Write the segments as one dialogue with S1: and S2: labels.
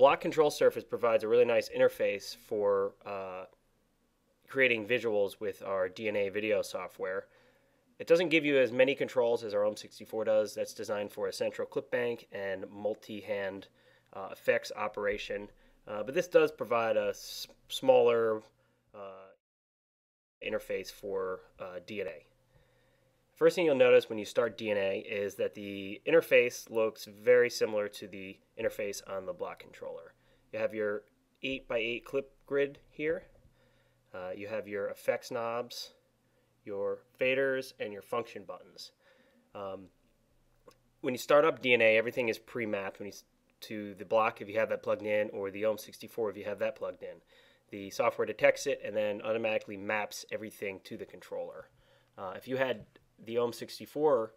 S1: block control surface provides a really nice interface for creating visuals with our DNA video software. It doesn't give you as many controls as our OM64 does. That's designed for a central clip bank and multi-hand effects operation. But this does provide a smaller interface for DNA. First thing you'll notice when you start DNA is that the interface looks very similar to the interface on the block controller. You have your 8x8 clip grid here. You have your effects knobs, your faders, and your function buttons. When you start up DNA, everything is pre-mapped to the block if you have that plugged in, or the OM64 if you have that plugged in. The software detects it and then automatically maps everything to the controller. If you had the OM64,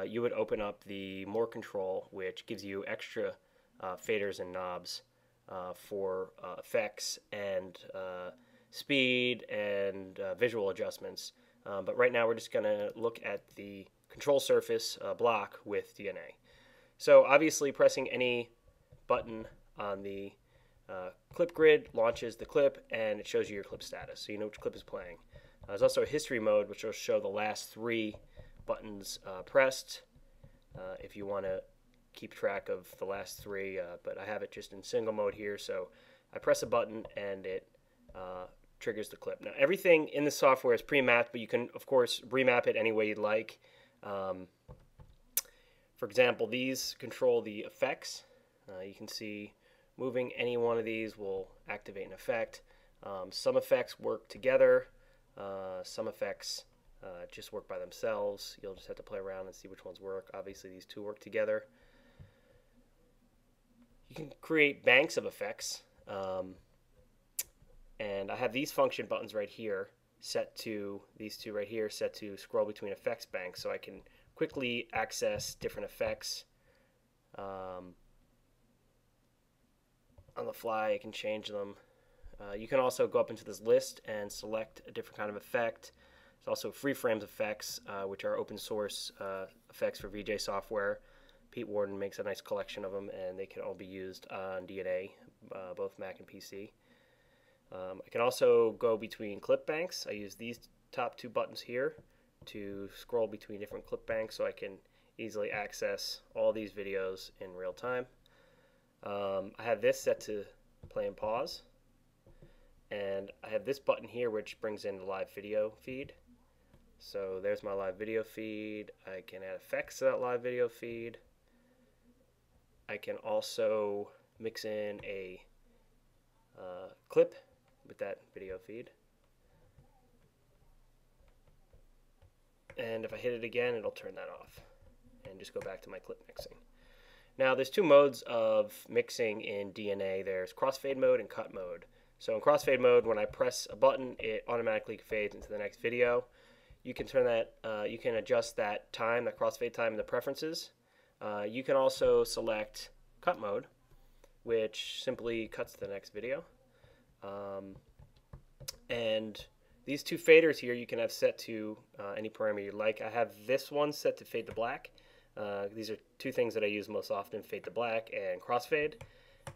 S1: you would open up the More Control, which gives you extra faders and knobs for effects and speed and visual adjustments. But right now we're just going to look at the control surface block with DNA. So obviously pressing any button on the clip grid launches the clip, and it shows you your clip status, so you know which clip is playing. There's also a history mode, which will show the last 3 buttons pressed if you want to keep track of the last 3, but I have it just in single mode here, so I press a button and it triggers the clip. Now everything in the software is pre-mapped, but you can of course remap it any way you'd like. For example, these control the effects. You can see moving any one of these will activate an effect. Some effects work together. Some effects just work by themselves. You'll just have to play around and see which ones work. Obviously these two work together. You can create banks of effects. And I have these function buttons right here set to, these two right here, set to scroll between effects banks, so I can quickly access different effects. On the fly, I can change them. You can also go up into this list and select a different kind of effect. There's also FreeFrames effects, which are open source effects for VJ software. Pete Warden makes a nice collection of them, and they can all be used on DNA, both Mac and PC. I can also go between clip banks. I use these top 2 buttons here to scroll between different clip banks, so I can easily access all these videos in real time. I have this set to play and pause, and I have this button here which brings in the live video feed. So there's my live video feed. I can add effects to that live video feed. I can also mix in a clip with that video feed. And if I hit it again, it'll turn that off and just go back to my clip mixing. Now there's 2 modes of mixing in DNA. There's crossfade mode and cut mode. So in crossfade mode, when I press a button, it automatically fades into the next video. You can turn that, you can adjust that time, that crossfade time, in the preferences. You can also select cut mode, which simply cuts to the next video. And these 2 faders here you can have set to any parameter you like. I have this one set to fade to black. These are 2 things that I use most often, fade to black and crossfade.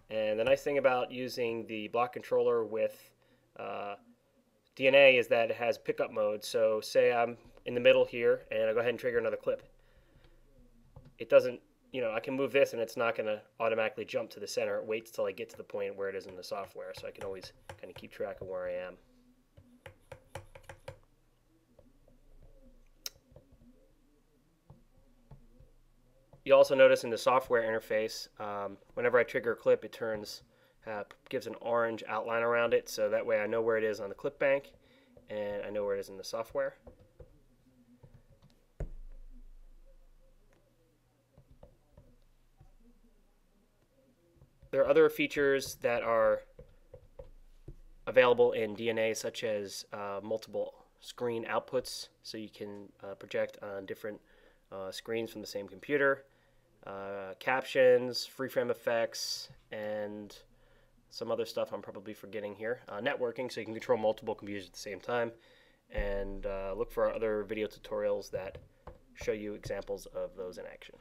S1: And the nice thing about using the block controller with DNA is that it has pickup mode. So say I'm in the middle here and I go ahead and trigger another clip. It doesn't, I can move this and it's not going to automatically jump to the center. It waits till I get to the point where it is in the software, so I can always kind of keep track of where I am. You also notice in the software interface, whenever I trigger a clip, it gives an orange outline around it, so that way I know where it is on the clip bank and I know where it is in the software. There are other features that are available in DNA, such as multiple screen outputs, so you can project on different screens from the same computer, captions, freeframe effects, and some other stuff I'm probably forgetting here. Networking, so you can control multiple computers at the same time, and look for our other video tutorials that show you examples of those in action.